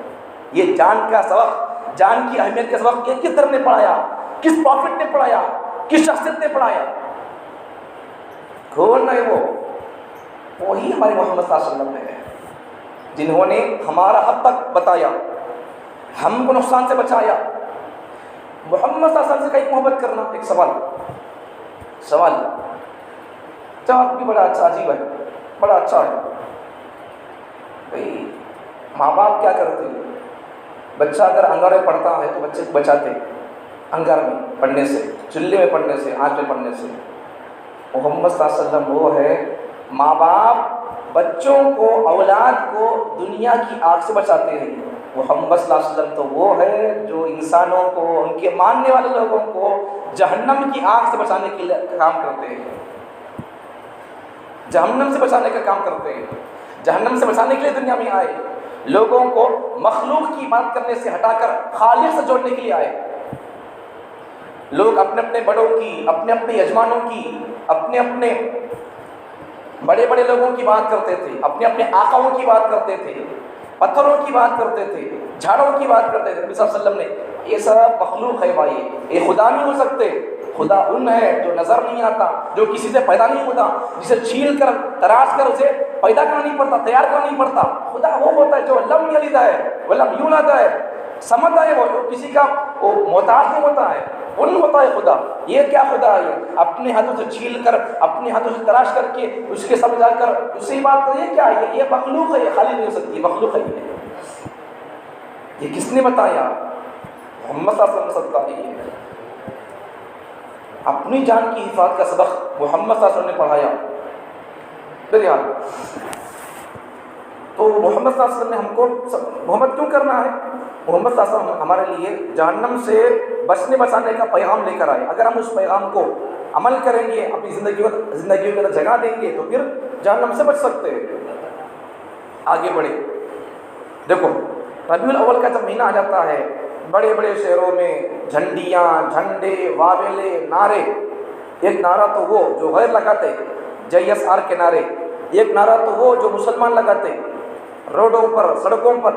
یہ جان کا سبق، جان کی اہمیت کا سبق یہ کس دھرم نے پڑھایا؟ کس پروفٹ نے پڑھایا؟ کس شخصیت نے پڑھایا؟ کون ہے وہ؟ وہی ہمارے محمد صلی اللہ علیہ وسلم ہے، جنہوں نے ہمارا حق تک بتایا، ہم کو نقصان سے بچایا. محمد صلی اللہ علیہ وسلم سے کئی محبت کرنا. ایک سوال جواب بھی بڑا اچھا، عجیب ہے، بڑا اچھا ہے. بھائی ماں باپ کیا کرتے ہیں؟ بچہ اگر انگار میں پڑھتا ہے تو بچے کو بچاتے، انگار میں پڑھنے سے، چولہے میں پڑھنے سے، آنچ میں پڑھنے سے. محمد صلی اللہ علیہ وسلم وہ ہے، ماں باپ بچوں کو، اولاد کو دنیا کی آگ سے بچاتے ہیں. محمد صلی اللہ علیہ وسلم تو وہ ہے جو انسانوں کو، ان کے ماننے والے لوگوں کو جہنم کی آگ سے بچانے کے لیے کام کرتے ہیں. جہنم سے بچانے کا کام کرتے ہیں. جہنم سے بچانے کے لیے دنیا میں آئے، لوگوں کو مخلوق کی بات کرنے سے ہٹا کر خالق سے جوڑنے کے لیے آئے. لوگ اپنے اپنے بڑوں کی، اپنے اپنے یجمانوں کی، اپنے اپنے بڑے بڑے لوگوں کی بات کرتے تھے، اپنے اپنے آقاؤں کی بات کرتے تھے، پتھروں کی بات کرتے تھے، جھاڑوں کی بات کرتے تھے. نبی صلی اللہ علیہ وسلم نے یہ سب مخلوق ہے بھائی، یہ خدا نہیں ہو سکتے. خدا ان ہے جو نظر نہیں آتا، جو کسی سے پیدا نہیں ہوتا، جسے چھیل کر تراش کر اسے پیدا کرنا نہیں پڑتا، تیار کرنا نہیں پڑتا۔ خدا وہ ہوتا ہے جو لم یلد ہے ولم یولد ہے، سمجھتا ہے، وہ کسی کا وہ محتاج نہیں ہوتا ہے، ان ہوتا ہے خدا۔ یہ کیا خدا ہے؟ اپنے ہاتھوں سے چھیل کر، اپنے ہاتھوں سے تراش کر کے اس کے سمجھا کر اس سے بات کر، یہ کیا ہے؟ یہ مخلوق ہے، یہ خالی نہیں ہو سکتی، مخلوق ہے یہ کس نے بتایا؟ محمد صلی اللہ علیہ وسلم صدقہ نہیں ہے۔ اپنی جان کی حفاظت کا سبق محمد صلی اللہ علیہ وسلم نے پڑھایا۔ بہرحال تو محمد صلی اللہ علیہ وسلم نے ہم کو محمد کیوں کرنا ہے؟ محمد صلی اللہ علیہ وسلم ہمارے لیے جہنم سے بچنے بچانے کا پیغام لے کر آئے۔ اگر ہم اس پیغام کو عمل کریں گے، اپنی زندگی میں جگہ دیں گے، تو پھر جہنم سے بچ سکتے ہیں۔ آگے بڑھے، دیکھو ربیع الاول کا جب مہینہ آ جاتا ہے، بڑے بڑے شہروں میں جھنڈیاں، جھنڈے، واویلے، نعرے۔ ایک نعرہ تو وہ جو غیر لگاتے JSR کے نعرے، ایک نعرہ تو وہ جو مسلمان لگاتے روڈوں پر، سڑکوں پر،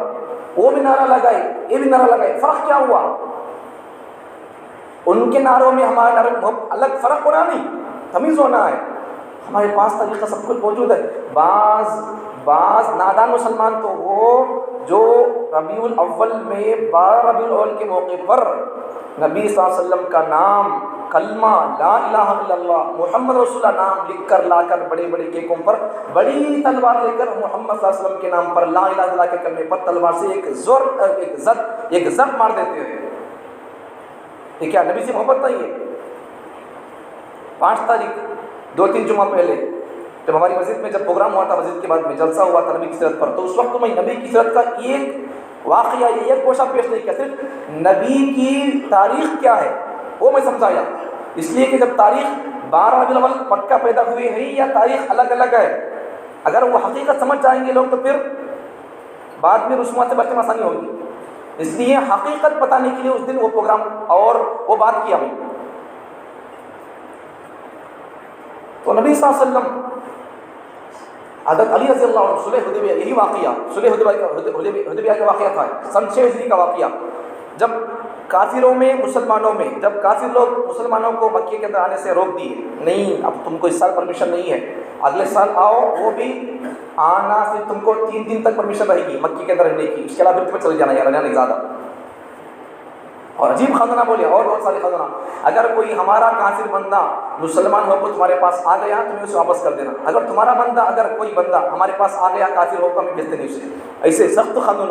وہ بھی نعرہ لگائے، یہ بھی نعرہ لگائے۔ فرق کیا ہوا؟ ان کے نعروں میں ہمارے نعرے میں الگ فرق ہونا نہیں، تمیز ہونا ہے۔ ہمارے پاس طریقہ سب کچھ موجود ہے۔ بعض نادان مسلمان تو وہ جو ربیع الاول میں 12 ربیع الاول کے موقع پر نبی صلی اللہ علیہ وسلم کا نام، کلمہ لا الہ الا اللہ محمد رسول اللہ نام لکھ کر لا کر بڑے بڑے کیکوں پر بڑی تلوار لے کر محمد صلی اللہ علیہ وسلم کے نام پر لا الہ الا اللہ کے کلمے پر تلوار سے ایک زد مار دیتے ہیں۔ یہ کیا نبی سے محبت نہیں ہے؟ 5 تاریخ 2-3 جمعہ پہلے جب ہماری مسجد میں جب پروگرام ہوا تھا، مسجد کے بعد میں جلسہ ہوا تھا نبی کی سیرت پر، تو اس وقت میں نبی کی سیرت کا ایک واقعہ، ایک گوشہ پیش نہیں کیا، صرف نبی کی تاریخ کیا ہے وہ میں سمجھایا۔ اس لیے کہ جب تاریخ 12 ربیع الاول پکا پیدا ہوئے ہیں یا تاریخ الگ الگ ہے، اگر وہ حقیقت سمجھ جائیں گے لوگ تو پھر بعد میں رسومات سے بچنے میں آسانی ہوگی۔ اس لیے حقیقت بتانے کے لیے اس دن وہ پروگرام اور وہ بات کیا میں۔ تو نبی صلی اللہ علیہ وسلم، حضرت علی رضی اللہ عنہ، صلح حدیبیہ، یہی واقعہ صلح حدیبیہ کا واقعہ تھا، سن 6 ہجری کا واقعہ، جب کافروں میں مسلمانوں میں، جب کافر لوگ مسلمانوں کو مکے کے اندر آنے سے روک دیے، نہیں اب تم کو اس سال پرمیشن نہیں ہے، اگلے سال آؤ، وہ بھی آنا صرف تم کو 3 دن تک پرمیشن رہے گی مکے کے اندر رہنے کی، اس کے علاوہ پھر تمہیں چلے جانا ہے، رہنا نہیں زیادہ۔ اور عجیب خزانہ بولے، اور بہت سارے خزانہ، اگر کوئی ہمارا کافر بندہ مسلمان ہو کر تمہارے پاس آ گیا تمہیں اسے واپس کر دینا، اگر تمہارا بندہ، اگر کوئی بندہ ہمارے پاس آ گیا کافر ہو کر ہمیں بھیجتے نہیں اسے۔ ایسے سخت قانون،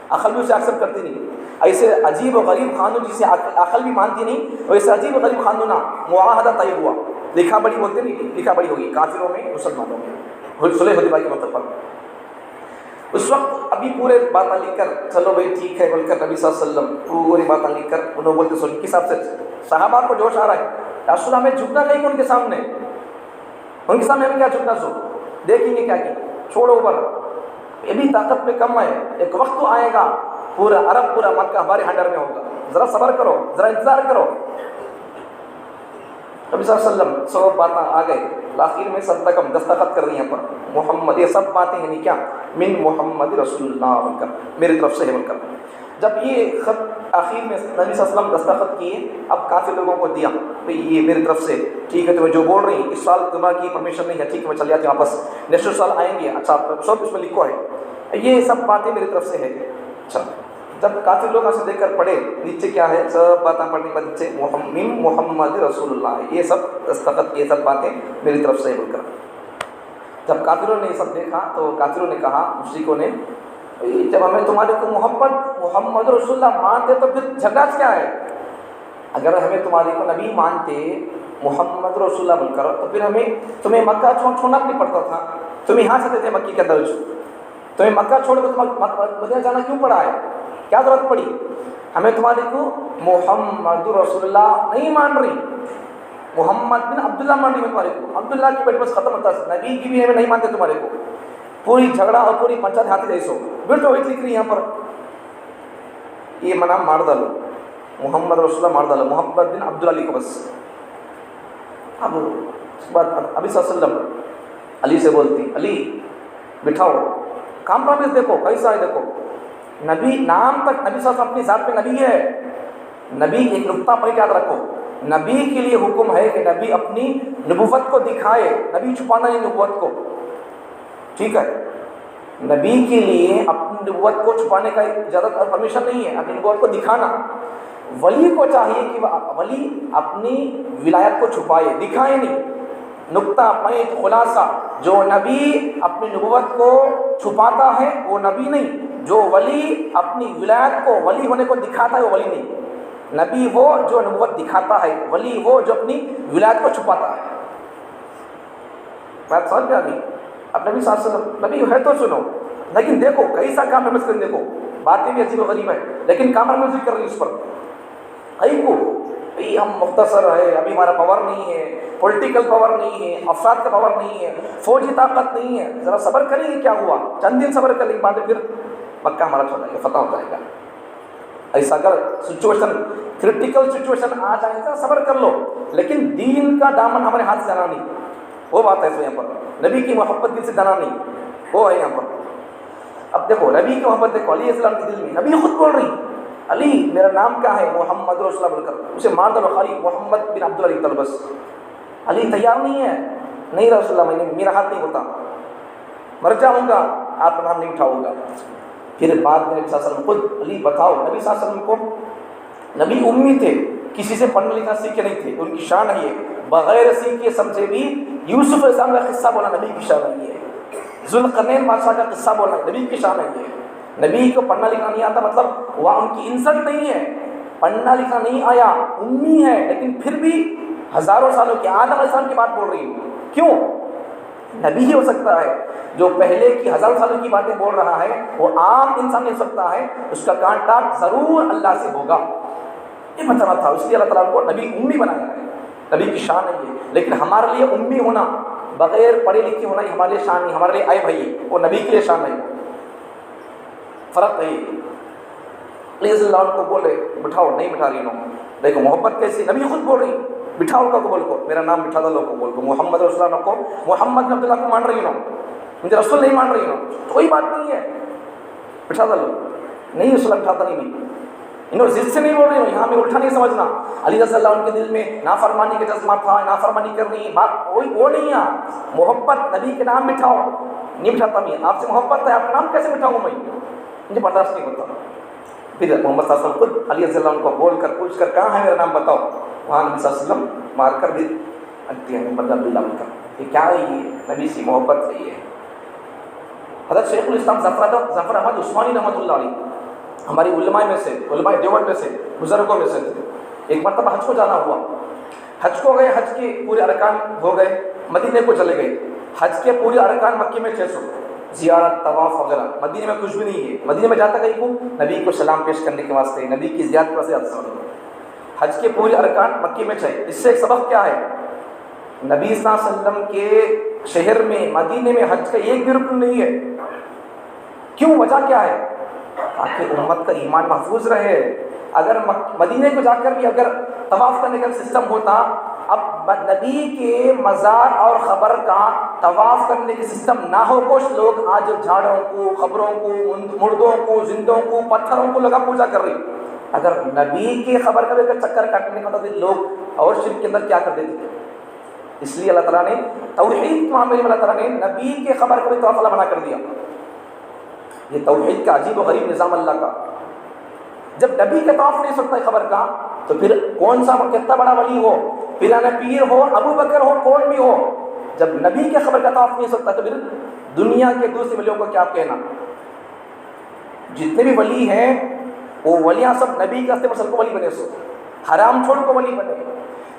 عقل بھی اسے ایکسیپٹ کرتی نہیں، ایسے عجیب و غریب قانون جسے عقل بھی مانتی نہیں، ویسے عجیب و غریب قانون، معاہدہ طے ہوا، لکھا بڑی بولتے نہیں، لکھا بڑی ہوگی کافروں میں مسلمانوں میں، صلح حدیبیہ کے موقع پر۔ اس وقت ابھی پورے باتیں لکھ کر چلو بھائی ٹھیک ہے بول کر نبی صلی اللہ علیہ وسلم پوری باتیں لکھ کر انہوں بولتے سن کے حساب سے صحابہ کو جوش آ رہا ہے، رسول ہمیں جھکنا نہیں ان کے سامنے، ان کے سامنے ہمیں کیا جھکنا، سو دیکھیں گے کیا کیا، چھوڑو اوپر، یہ بھی طاقت میں کم ہے، ایک وقت تو آئے گا پورا عرب، پورا مکہ ہمارے ہنڈر میں ہوگا، ذرا صبر کرو، ذرا انتظار کرو۔ نبی صلی اللہ علیہ وسلم سب باتیں آ گئے، آخر میں سنتکم دستخط کر رہی ہیں پر محمد، یہ سب باتیں یعنی کیا، من محمد رسول اللہ بول کر، میری طرف سے ہے بول کر۔ جب یہ خط آخر میں نبی صلی اللہ علیہ وسلم دستخط کیے، اب کافی لوگوں کو دیا بھئی یہ میری طرف سے ٹھیک ہے، تمہیں جو بول رہی اس سال تمہارا کی پرمیشن نہیں ہے، ٹھیک ہے میں چل جاتی ہوں واپس، نیکسٹ سال آئیں گے، اچھا سب اس میں لکھو ہے، یہ سب باتیں میری طرف سے ہے۔ اچھا جب کافی لوگ ایسے دیکھ کر پڑھے، نیچے کیا ہے، سب باتیں پڑھنے کے بعد نیچے محمد رسول اللہ، یہ سب دستخط، یہ سب باتیں میری طرف سے بول کر۔ جب کافروں نے یہ سب دیکھا تو کافروں نے کہا، مشرکوں نے، جب ہمیں تمہارے کو محمد رسول اللہ مانتے تو پھر جھگڑا کیا ہے؟ اگر ہمیں تمہارے کو نبی مانتے محمد رسول اللہ بول کر تو پھر تمہیں مکہ چھوڑنا نہیں پڑتا تھا، تمہیں یہاں سے دیتے مکی کے اندر، تمہیں مکہ چھوڑ کے مدینہ جانا کیوں پڑا ہے، کیا ضرورت پڑی؟ ہمیں تمہارے کو محمد رسول اللہ نہیں مان رہی، محمد بن عبداللہ مان رہی، میں تمہارے کو عبداللہ کی پیٹ بس ختم ہوتا ہے، نبی کی بھی ہمیں نہیں مانتے تمہارے کو، پوری جھگڑا اور پوری پنچایت ہاتھی جیسو پھر تو وہی لکھ رہی یہاں پر، یہ منام مار ڈالو، محمد رسول اللہ مار ڈالو، محمد بن عبداللہ لکھو بس۔ اب اس بعد ابھی صلی اللہ علیہ وسلم علی سے بولتی، علی بٹھاؤ، کمپرومائز دیکھو کیسا ہے، دیکھو نبی نام تک، نبی صلی اللہ علیہ وسلم اپنی ذات پہ نبی ہے، نبی ایک نقطہ پوائنٹ یاد رکھو، نبی کے لیے حکم ہے کہ نبی اپنی نبوت کو دکھائے، نبی چھپانا نہیں نبوت کو، ٹھیک ہے، نبی کے لیے اپنی نبوت کو چھپانے کا اجازت اور پرمیشن نہیں ہے، اپنی نبوت کو دکھانا۔ ولی کو چاہیے کہ ولی اپنی ولایت کو چھپائے، دکھائے نہیں۔ نقطہ پوائنٹ خلاصہ، جو نبی اپنی نبوت کو چھپاتا ہے وہ نبی نہیں، جو ولی اپنی ولایت کو، ولی ہونے کو دکھاتا ہے وہ ولی نہیں۔ نبی وہ جو نبوت دکھاتا ہے، ولی وہ جو اپنی ولایت کو چھپاتا ہے۔ بات سمجھ میں آ گئی؟ اب نبی صلی اللہ علیہ وسلم نبی ہے تو سنو، لیکن دیکھو کیسا کام رمز کریں، دیکھو باتیں بھی عجیب و غریب ہے لیکن کام رمز کر رہی اس پر۔ کئی کو ہم مختصر ہے، ابھی ہمارا پاور نہیں ہے، پولیٹیکل پاور نہیں ہے، افراد کا پاور نہیں ہے، فوجی طاقت نہیں ہے، ذرا صبر کریں گے، کیا ہوا چند دن صبر کریں گے، بعد میں پھر مکہ ہمارا چھوڑ جائے گا، فتح ہو جائے گا۔ ایسا اگر سچویشن کرٹیکل سچویشن آ جائے گا صبر کر لو، لیکن دین کا دامن ہمارے ہاتھ سے جانا نہیں، وہ بات ہے یہاں پر، نبی کی محبت دل سے جانا نہیں، وہ ہے یہاں پر۔ اب دیکھو نبی کی محبت دیکھو، علیہ السلام کے دل میں، نبی خود بول رہی علی میرا نام کیا ہے، محمد رسول اللہ بول کر اسے مار دو، خالی محمد بن عبد العلی طلبس۔ علی تیار نہیں ہے، نہیں رسول اللہ میں میرا ہاتھ نہیں ہوتا، مر جاؤں گا آپ نام نہیں اٹھاؤں گا۔ پھر بعد میں نبی صلی اللہ علیہ وسلم خود علی بتاؤ، نبی صلی اللہ علیہ وسلم کو نبی امی تھے، کسی سے پڑھنا لکھنا سیکھے نہیں تھے، ان کی شان ہے یہ، بغیر سیکھے سمجھے بھی یوسف علیہ السلام کا قصہ بولا نبی کی شان ہے یہ، ذوالقرنین بادشاہ کا قصہ بولنا نبی کی شان ہے یہ۔ نبی کو پڑھنا لکھنا نہیں آتا مطلب وہ ان کی انسلٹ نہیں ہے، پڑھنا لکھنا نہیں آیا، امی ہے، لیکن پھر بھی ہزاروں سالوں کے آدم علیہ السلام کی بات بول رہی ہے، کیوں؟ نبی ہی ہو سکتا ہے، جو پہلے کی ہزاروں سالوں کی باتیں بول رہا ہے وہ عام انسان نہیں ہو سکتا ہے، اس کا کانٹیکٹ ضرور اللہ سے ہوگا، یہ بتانا تھا، اس لیے اللہ تعالیٰ کو نبی امی بنایا ہے، نبی کی شان ہے یہ۔ لیکن ہمارے لیے امی ہونا، بغیر پڑھے لکھے ہونا یہ ہمارے لیے شان نہیں، ہمارے لیے عیب ہے یہ، وہ نبی کے لیے شان ہے، فرق نہیں۔ پلیز اللہ کو بولے بٹھاؤ، نہیں بٹھا رہی ہوں، دیکھو محبت کیسی، نبی خود بول رہی بٹھاؤ کا کو بول کو، میرا نام بٹھا دو لوگ کو بول کو، محمد رسول اللہ کو، محمد بن عبداللہ کو مان رہی ہوں، مجھے رسول نہیں مان رہی ہوں، تو کوئی بات نہیں ہے، بٹھا دو لوگ، نہیں رسول بٹھاتا نہیں میں، انہوں ضد سے نہیں بول رہی ہوں، یہاں میں الٹا نہیں سمجھنا، علی رضی اللہ عنہ کے دل میں نافرمانی کا جذبہ تھا، نافرمانی کرنی بات وہ نہیں ہے، محبت نبی کے نام بٹھاؤ، نہیں بٹھاتا میں، آپ سے محبت ہے، آپ کا نام کیسے بٹھاؤں میں، مجھے برداشت نہیں ہوتا۔ پھر محمد صلی اللہ علیہ وسلم خود علی رضی اللہ عنہ کو بول کر پوچھ کر کہاں ہے میرا نام بتاؤ، وہاں نبی صلی اللہ علیہ وسلم مار کر بھی محمد عبداللہ کا، یہ کیا ہے، یہ نبی سے محبت ہے یہ۔ حضرت شیخ الاسلام ظفر احمد عثمانی رحمۃ اللہ علیہ ہماری علماء میں سے، علماء دیوبند میں سے، بزرگوں میں سے تھے، ایک مرتبہ حج کو جانا ہوا، حج کو گئے، حج کے پورے ارکان ہو گئے، مدینے کو چلے گئے، حج کے پورے ارکان مکے میں 600، زیارت طواف وغیرہ، مدینے میں کچھ بھی نہیں ہے، مدینے میں جاتا کہیں کو نبی کو سلام پیش کرنے کے واسطے، نبی کی زیارت کے واسطے، حج کے پورے ارکان مکے میں 6۔ اس سے ایک سبق کیا ہے، نبی صلی اللہ علیہ وسلم کے شہر میں مدینے میں حج کا ایک بھی رکن نہیں ہے، کیوں، وجہ کیا ہے، تاکہ امت کا ایمان محفوظ رہے۔ اگر مدینے کو جا کر بھی اگر طواف کرنے کا سسٹم ہوتا، اب نبی کے مزار اور قبر کا طواف کرنے کے سسٹم نہ ہو، کچھ لوگ آج جھاڑوں کو، قبروں کو، مردوں کو، زندوں کو، پتھروں کو لگا پوجا کر رہی، اگر نبی کے قبر کا بھی اگر چکر کاٹنے کا ہوتا تو لوگ اور شرک کے اندر کیا کر دیتے تھے۔ اس لیے اللہ تعالیٰ نے توحید کے معاملے میں اللہ تعالیٰ نے نبی کے قبر کا بھی طواف اللہ بنا کر دیا، یہ توحید کا عجیب و غریب نظام اللہ کا۔ جب نبی کا طواف نہیں سکتا ہے قبر کا، تو پھر کون سا کتنا بڑا ولی ہو، پیرانا پیر ہو، ابو بکر ہو، کون بھی ہو، جب نبی کے قبر کا طواف نہیں سکتا تو پھر دنیا کے دوسرے ولیوں کو کیا کہنا۔ جتنے بھی ولی ہیں وہ ولیاں سب نبی کے راستے پر سب کو ولی بنے، سو حرام چھوڑ کو ولی بنے،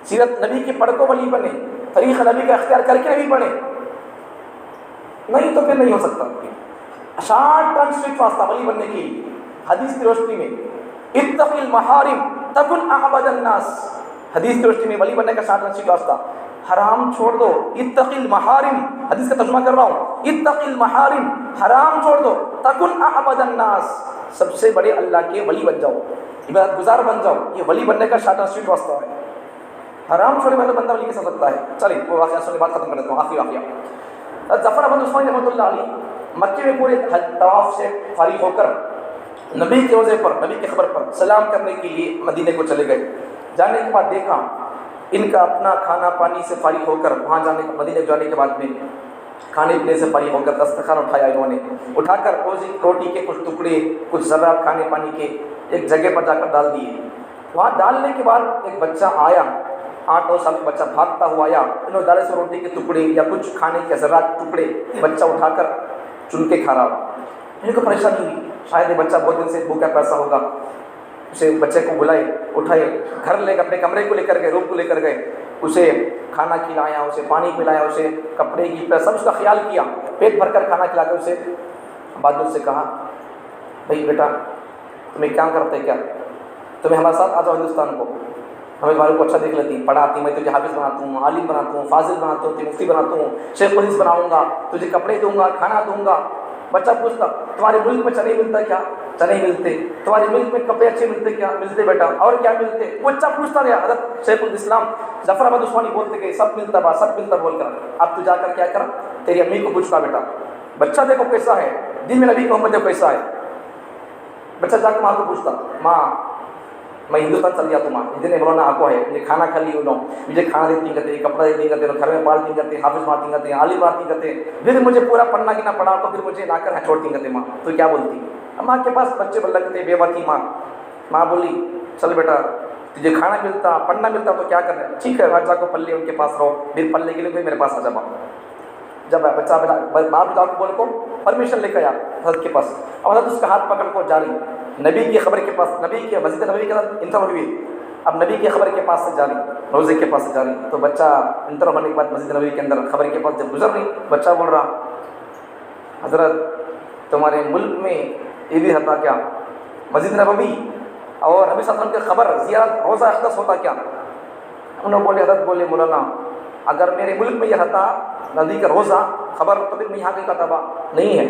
سیرت نبی کے پڑھ کو ولی بنے، طریقہ نبی کا اختیار کر کے نبی بنے، نہیں تو پھر نہیں ہو سکتا۔ شارٹ ٹرم اسٹریٹ واسطہ ولی بننے کی حدیث کی روشنی میں اتق المحارم تکن اعبد الناس، حدیث کی روشنی میں ولی بننے کا شارٹ ٹرم اسٹریٹ واسطہ، حرام چھوڑ دو، اتق المحارم، حدیث کا ترجمہ کر رہا ہوں، اتق المحارم، حرام چھوڑ دو، تکن اعبد الناس، سب سے بڑے اللہ کے ولی بن جاؤ، عبادت گزار بن جاؤ، یہ ولی بننے کا شارٹ ٹرم اسٹریٹ واسطہ ہے۔ حرام چھوڑے میں بندہ ولی کیسے ہو سکتا ہے؟ چلیے وہ واقعہ سن کے بات ختم کر دیتا ہوں، آخری واقعہ، ظفر احمد عثمانی رحمۃ اللہ علیہ مکے میں پورے طواف سے فارغ ہو کر نبی کے روضے پر، نبی کے قبر پر سلام کرنے کے لیے مدینے کو چلے گئے۔ جانے کے بعد دیکھا ان کا اپنا کھانا پانی سے فارغ ہو کر وہاں جانے مدینے جانے کے بعد میں کھانے پینے سے فارغ ہو کر دسترخوان اٹھایا انہوں نے، اٹھا کر روٹی کے کچھ ٹکڑے کچھ ذرات کھانے پانی کے ایک جگہ پر جا کر ڈال دیے۔ وہاں ڈالنے کے بعد ایک بچہ آیا، 8-9 سال کا بچہ بھاگتا ہوا آیا، انہوں نے ڈالے سے روٹی کے ٹکڑے یا کچھ کھانے کے ذرات ٹکڑے بچہ اٹھا کر چن کے کھا رہا۔ ان کو پریشانی ہوئی، شاید یہ بچہ بہت دن سے بھوکا پیسا ہوگا۔ اسے بچے کو بلائے، اٹھائے، گھر لے کر اپنے کمرے کو لے کر گئے، روم کو لے کر گئے، اسے کھانا کھلایا، اسے پانی پلایا، اسے کپڑے کی سب اس کا خیال کیا، پیٹ بھر کر کھانا کھلا کر اسے بعد میں اس سے کہا بھائی بیٹا تمہیں کیا کرتے کیا، تمہیں ہمارے ساتھ آ جاؤ ہندوستان کو، ہمیں تمہارے کو اچھا دیکھ لیتی، پڑھاتی، میں تجھے حافظ بناتا ہوں، عالم بناتا ہوں، فاضل بناتا ہوں، تجھے مفتی بناتا ہوں، شیخ الحدیث بناؤں گا، تجھے کپڑے دوں گا، کھانا دوں گا۔ بچہ پوچھتا تمہارے ملک میں چنے ملتا کیا؟ چنے ملتے۔ تمہارے ملک میں کپڑے اچھے ملتے کیا؟ ملتے بیٹا۔ اور کیا ملتے؟ بچہ پوچھتا گیا۔ حضرت شیخ الاسلام ظفر احمد عثمانی بولتے گئے سب ملتا با، سب ملتا بول کر اب تو جا کر کیا کرا، تیری امی کو پوچھتا بیٹا، بچہ دیکھو کیسا ہے، دین میں نبی محمد دیکھو کیسا ہے۔ بچہ جا کے ماں کو پوچھتا ماں میں ہندوستان چل گیا تو ماں اتنے بولنا آپ کو ہے، مجھے کھانا کھا لی انہوں، مجھے کھانا دیتی کرتے، کپڑا دیتی کرتے، گھر میں پالتی کرتے، حافظ مارتی کرتے، عالم مارتی کرتے، پھر مجھے پورا پڑھنا کی نہ پڑھا تو پھر مجھے لا کر چھوڑتی کرتے ماں، تو کیا بولتی؟ ماں کے پاس بچے بل لگتے بے وقتی ماں بولی چل بیٹا تجھے کھانا ملتا پڑھنا ملتا تو کیا کرنا ہے، ٹھیک ہے راجا کو پلے ان کے پاس رہو، پھر پلے کے لیے کوئی میرے پاس آ جا۔ جب بچہ باپ جا بول کو پرمیشن لے کے آیا حضرت کے پاس، اب حضرت اس کا ہاتھ پکڑ کو جاری نبی کی خبر کے پاس، نبی کے مسجد نبی کے ساتھ انٹر ہوئی، اب نبی کی خبر کے پاس سے جاری، روزے کے پاس سے جاری، تو بچہ انٹر ہونے کے بعد مسجد نبی کے اندر خبر کے پاس جب گزر رہی، بچہ بول رہا حضرت تمہارے ملک میں یہ بھی ہوتا کیا، مسجد نبوی اور نبی صلی اللہ علیہ وسلم کی خبر زیارت روزہ اقدس ہوتا کیا؟ انہوں بولے حضرت بولے مولانا اگر میرے ملک میں یہ رہتا نبی کا روزہ خبر تو پھر میں یہاں کا تباہ نہیں ہے۔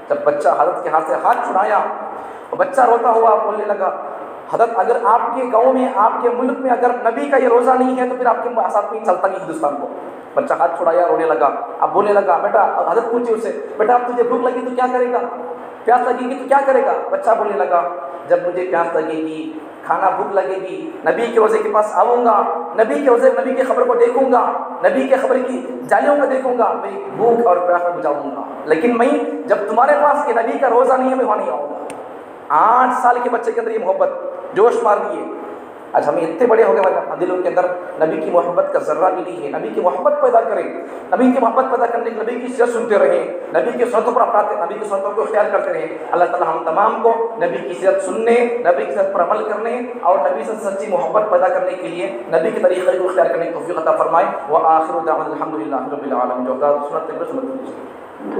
جب بچہ حضرت کے ہاتھ سے ہاتھ چھڑایا، بچہ روتا ہوا بولنے لگا حضرت اگر آپ کے گاؤں میں آپ کے ملک میں اگر نبی کا یہ روزہ نہیں ہے تو پھر آپ کے ساتھ میں چلتا نہیں ہندوستان کو۔ بچہ ہاتھ چھڑایا رونے لگا، اب بولنے لگا بیٹا، حضرت پوچھی اسے بیٹا اب تجھے بھوک لگی تو کیا کرے گا، پیاس لگے گی تو کیا کرے گا؟ بچہ بولنے لگا جب مجھے پیاس لگے گی، کھانا بھوک لگے گی، نبی کے روزے کے پاس آؤں گا، نبی کے روزے نبی کی خبر کو دیکھوں گا، نبی کے خبر کی جالیوں کو دیکھوں گا، میں بھوک اور پیاس میں بجاؤں گا، لیکن میں جب تمہارے پاس یہ نبی کا روزہ نہیں ہے میں وہاں نہیں آؤں گا۔ 8 سال کے بچے کے اندر یہ محبت جوش مار دیے۔ آج ہمیں اتنے بڑے ہو گئے ہمارے دلوں کے اندر نبی کی محبت کا ذرہ بھی نہیں ہے۔ نبی کی محبت پیدا کریں، نبی کی محبت پیدا کرنے کے نبی کی سیرت سنتے رہیں، نبی کی سنتوں پر اپناتے، نبی کی سنتوں کو اختیار کرتے رہیں۔ اللہ تعالی ہم تمام کو نبی کی سیرت سننے، نبی کی سیرت پر عمل کرنے اور نبی سے سچی محبت پیدا کرنے کے لیے نبی کے طریقے کو اختیار کرنے کی توفیق عطا فرمائے۔ وآخر دعوانا الحمدللہ رب العالمین۔ جو سنت